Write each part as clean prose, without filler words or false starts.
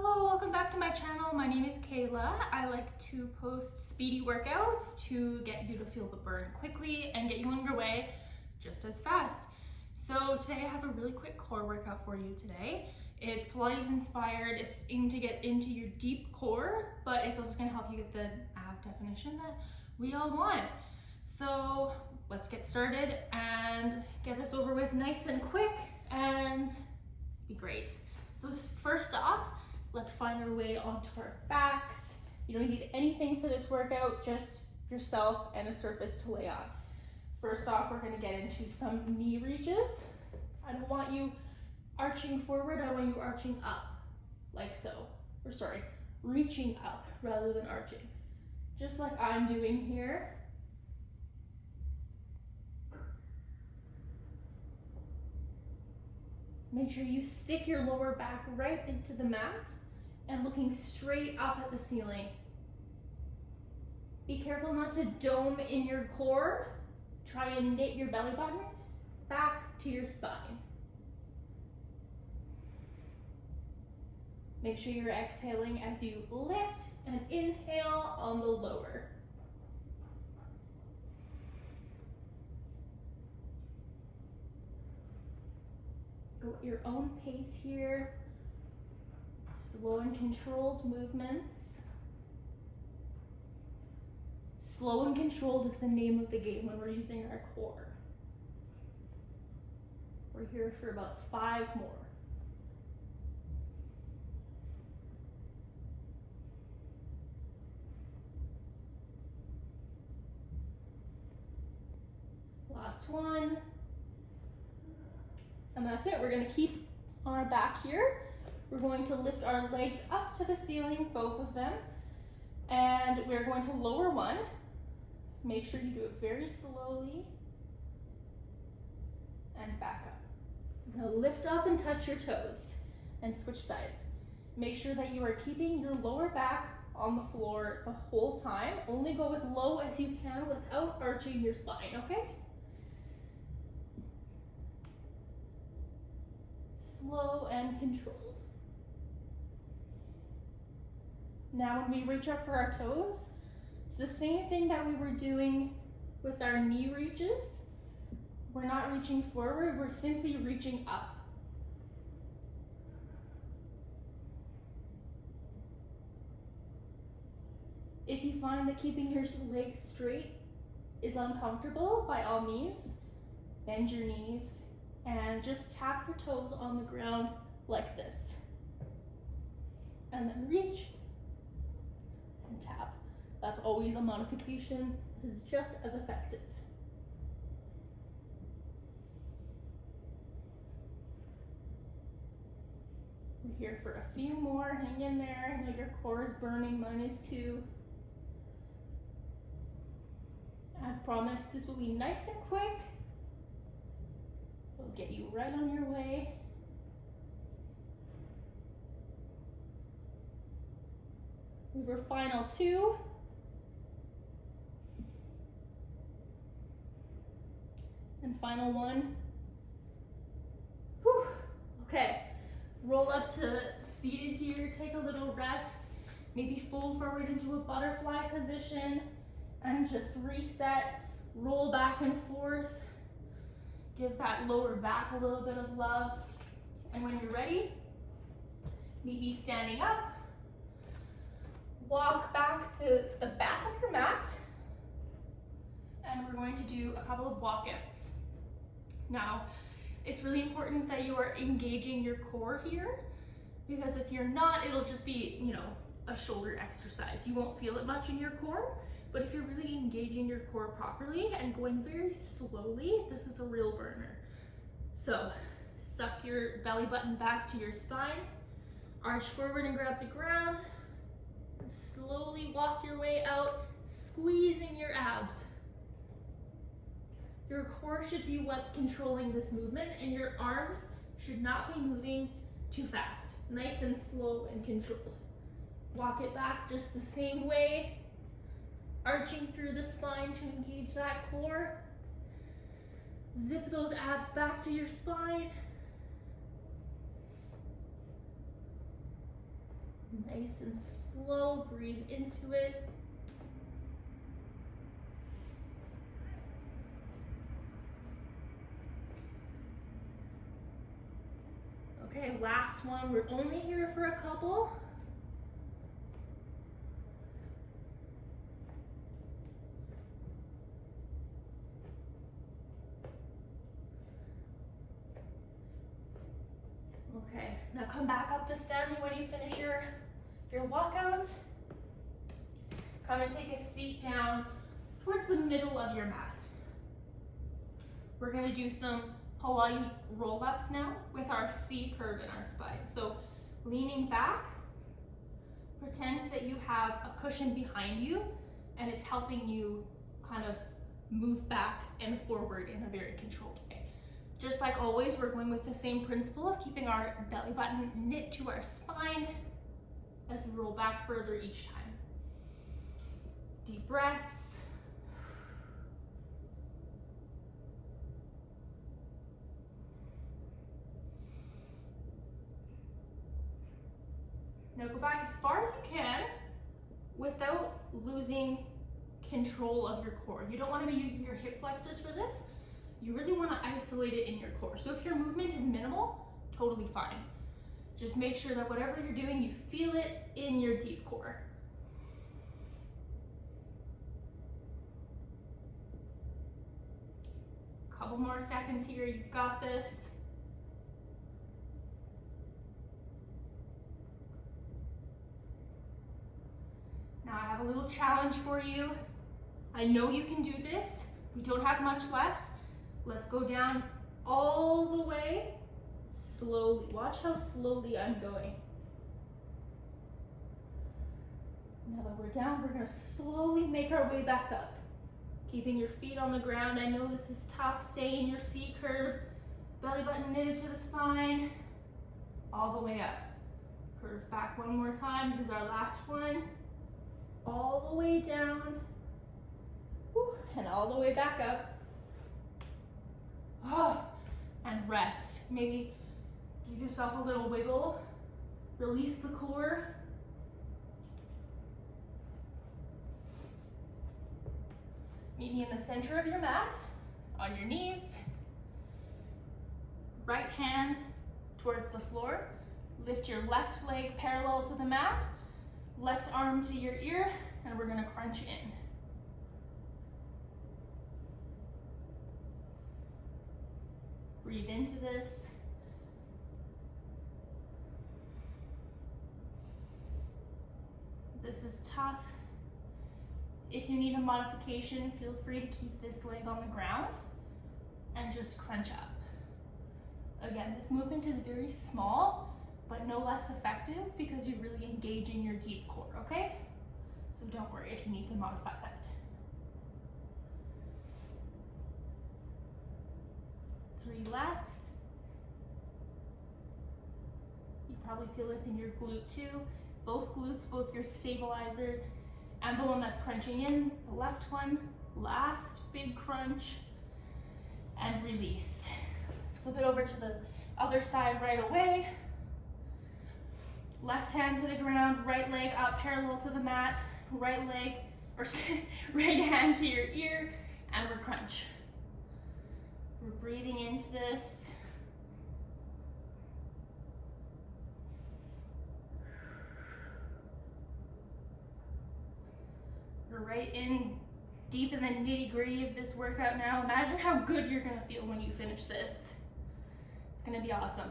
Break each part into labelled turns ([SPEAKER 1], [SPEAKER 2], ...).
[SPEAKER 1] Hello, welcome back to my channel. My name is Kayla. I like to post speedy workouts to get you to feel the burn quickly and get you on your way just as fast. So today I have a really quick core workout for you today. It's Pilates inspired. It's aimed to get into your deep core, but it's also going to help you get the ab definition that we all want. So let's get started and get this over with nice and quick and be great. So first off, let's find our way onto our backs. You don't need anything for this workout, just yourself and a surface to lay on. First off, we're going to get into some knee reaches. I don't want you arching forward, I want you arching up, like so. Or sorry, reaching up rather than arching. Just like I'm doing here. Make sure you stick your lower back right into the mat and looking straight up at the ceiling. Be careful not to dome in your core. Try and knit your belly button back to your spine. Make sure you're exhaling as you lift and inhale on the lower. Go at your own pace here. Slow and controlled movements. Slow and controlled is the name of the game when we're using our core. We're here for about 5 more. Last one. And that's it. We're going to keep on our back here. We're going to lift our legs up to the ceiling, both of them. And we're going to lower one. Make sure you do it very slowly. And back up. Now lift up and touch your toes. And switch sides. Make sure that you are keeping your lower back on the floor the whole time. Only go as low as you can without arching your spine, okay? Slow and controlled. Now when we reach up for our toes, it's the same thing that we were doing with our knee reaches. We're not reaching forward, we're simply reaching up. If you find that keeping your legs straight is uncomfortable, by all means, bend your knees and just tap your toes on the ground like this. And then reach and tap. That's always a modification. It's just as effective. We're here for a few more. Hang in there. I know your core is burning. Mine is too. As promised, this will be nice and quick. We'll get you right on your way. We have our final 2. And final 1. Whew. Okay, roll up to seated here, take a little rest, maybe fold forward into a butterfly position, and just reset, roll back and forth. Give that lower back a little bit of love. And when you're ready, meet me standing up. Walk back to the back of your mat. And we're going to do a couple of walk-ins. Now, it's really important that you are engaging your core here, because if you're not, it'll just be, a shoulder exercise. You won't feel it much in your core. But if you're really engaging your core properly and going very slowly, this is a real burner. So suck your belly button back to your spine, arch forward and grab the ground, slowly walk your way out, squeezing your abs. Your core should be what's controlling this movement, and your arms should not be moving too fast. Nice and slow and controlled. Walk it back just the same way. Arching through the spine to engage that core. Zip those abs back to your spine. Nice and slow, breathe into it. Okay, last one. We're only here for a couple. Okay, now come back up to standing when you finish your walkout. Come and take a seat down towards the middle of your mat. We're gonna do some Pilates roll-ups now with our C curve in our spine. So leaning back, pretend that you have a cushion behind you and it's helping you kind of move back and forward in a very controlled way. Just like always, we're going with the same principle of keeping our belly button knit to our spine as we roll back further each time. Deep breaths. Now go back as far as you can without losing control of your core. You don't want to be using your hip flexors for this. You really want to isolate it in your core. So if your movement is minimal, totally fine. Just make sure that whatever you're doing, you feel it in your deep core. Couple more seconds here, you've got this. Now I have a little challenge for you. I know you can do this. We don't have much left. Let's go down all the way slowly. Watch how slowly I'm going. Now that we're down, we're gonna slowly make our way back up. Keeping your feet on the ground. I know this is tough. Stay in your C curve. Belly button knitted to the spine. All the way up. Curve back one more time. This is our last one. All the way down. Whew, and all the way back up. Oh, and rest. Maybe give yourself a little wiggle. Release the core. Meet me in the center of your mat, on your knees. Right hand towards the floor. Lift your left leg parallel to the mat. Left arm to your ear, and we're gonna crunch in. Breathe into this. This is tough. If you need a modification, feel free to keep this leg on the ground and just crunch up. Again, this movement is very small, but no less effective because you're really engaging your deep core, okay? So don't worry if you need to modify that. Three left. You probably feel this in your glute too. Both glutes, both your stabilizer and the one that's crunching in, the left one. Last big crunch and release. Let's flip it over to the other side right away. Left hand to the ground, right leg up parallel to the mat, right leg, or right hand to your ear, and we're crunch. We're breathing into this. We're right in deep in the nitty-gritty of this workout now. Imagine how good you're gonna feel when you finish this. It's gonna be awesome.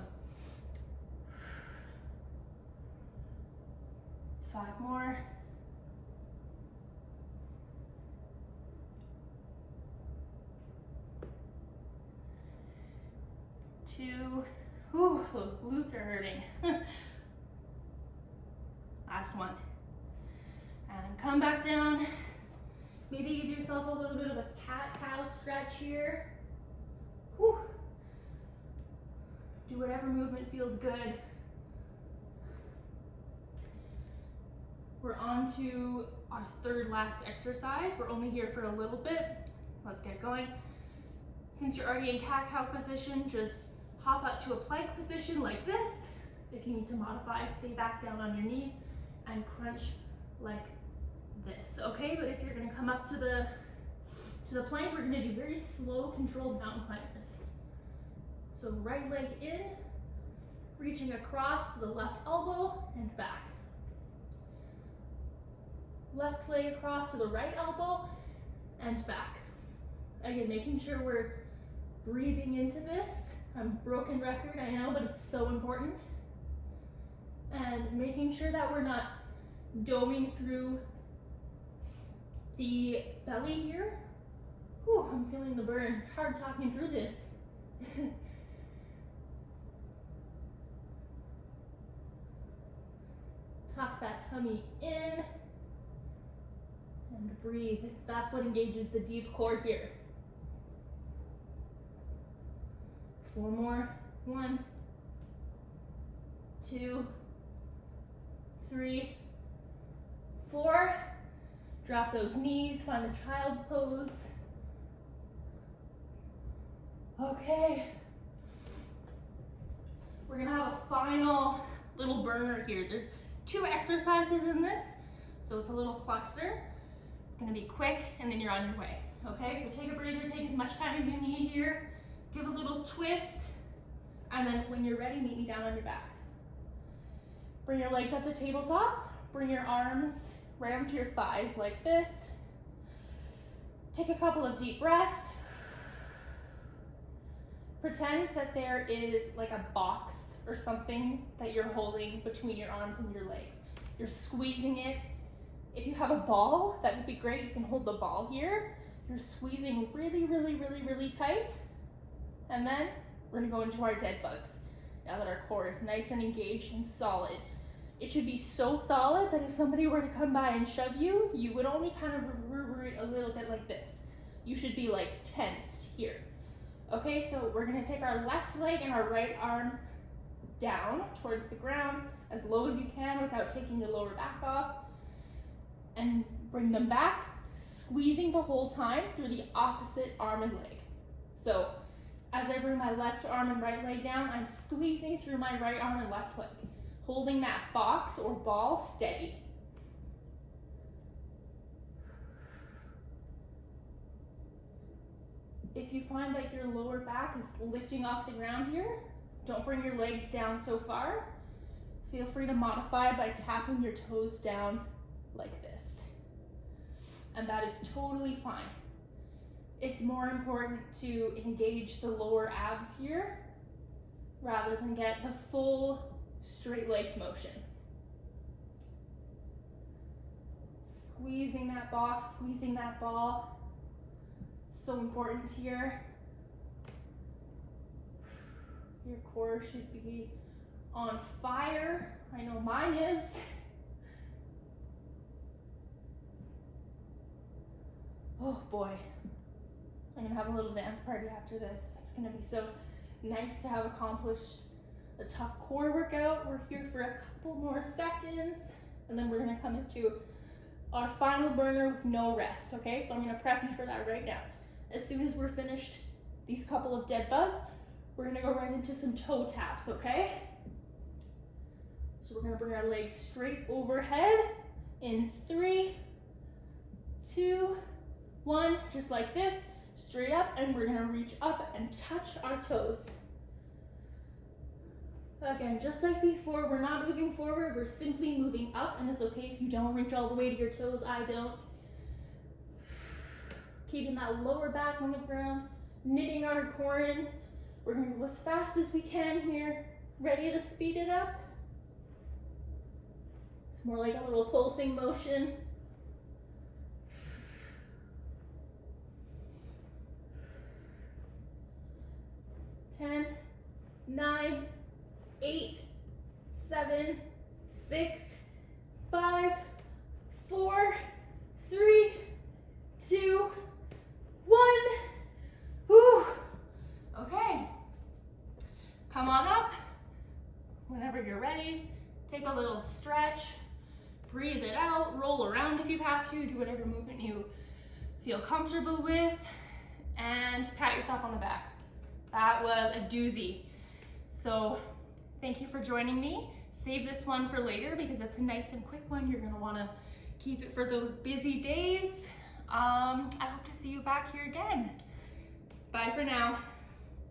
[SPEAKER 1] 5 more. 2. Whew, those glutes are hurting. Last one. And come back down. Maybe give yourself a little bit of a cat-cow stretch here. Whew. Do whatever movement feels good. We're on to our third last exercise. We're only here for a little bit. Let's get going. Since you're already in cat-cow position, just hop up to a plank position like this. If you need to modify, stay back down on your knees. and crunch like this, okay? But if you're gonna come up to the plank, we're gonna do very slow, controlled mountain climbers. So right leg in, reaching across to the left elbow and back. Left leg across to the right elbow and back. Again, making sure we're breathing into this. I'm a broken record, I know, but it's so important. And making sure that we're not doming through the belly here. Whew, I'm feeling the burn. It's hard talking through this. Tuck that tummy in and breathe. That's what engages the deep core here. 4 more. 1, 2, 3, 4. Drop those knees, find a child's pose. Okay. We're gonna have a final little burner here. There's 2 exercises in this, so it's a little cluster. It's gonna be quick, and then you're on your way. Okay, so take a breather, take as much time as you need here. Give a little twist, and then when you're ready, meet me down on your back. Bring your legs up to tabletop. Bring your arms right onto your thighs like this. Take a couple of deep breaths. Pretend that there is like a box or something that you're holding between your arms and your legs. You're squeezing it. If you have a ball, that would be great. You can hold the ball here. You're squeezing really, really, really, really tight. And then we're gonna go into our dead bugs. Now that our core is nice and engaged and solid. It should be so solid that if somebody were to come by and shove you, you would only kind of reverberate a little bit like this. You should be like tensed here. Okay, so we're gonna take our left leg and our right arm down towards the ground as low as you can without taking your lower back off, and bring them back, squeezing the whole time through the opposite arm and leg. So as I bring my left arm and right leg down, I'm squeezing through my right arm and left leg, holding that box or ball steady. If you find that your lower back is lifting off the ground here, don't bring your legs down so far. Feel free to modify by tapping your toes down like this. And that is totally fine. It's more important to engage the lower abs here rather than get the full straight leg motion. Squeezing that box, squeezing that ball. So important here. Your core should be on fire. I know mine is. Oh boy. I'm gonna have a little dance party after this. It's gonna be so nice to have accomplished a tough core workout. We're here for a couple more seconds, and then we're gonna come into our final burner with no rest, okay? So I'm gonna prep you for that right now. As soon as we're finished these couple of dead bugs, we're gonna go right into some toe taps, okay? So we're gonna bring our legs straight overhead in 3, 2, 1, just like this, straight up, and we're gonna reach up and touch our toes. Again, just like before, we're not moving forward, we're simply moving up, and it's okay if you don't reach all the way to your toes, I don't. Keeping that lower back on the ground, knitting our core in. We're gonna go as fast as we can here. Ready to speed it up? It's more like a little pulsing motion. Ten, 9, 8, 7, 6, 5, 4, 3, 2, 1. Whew. Okay. Come on up. Whenever you're ready, take a little stretch. Breathe it out. Roll around if you have to. Do whatever movement you feel comfortable with. And pat yourself on the back. That was a doozy. So thank you for joining me. save this one for later because it's a nice and quick one. You're gonna wanna keep it for those busy days. I hope to see you back here again. Bye for now.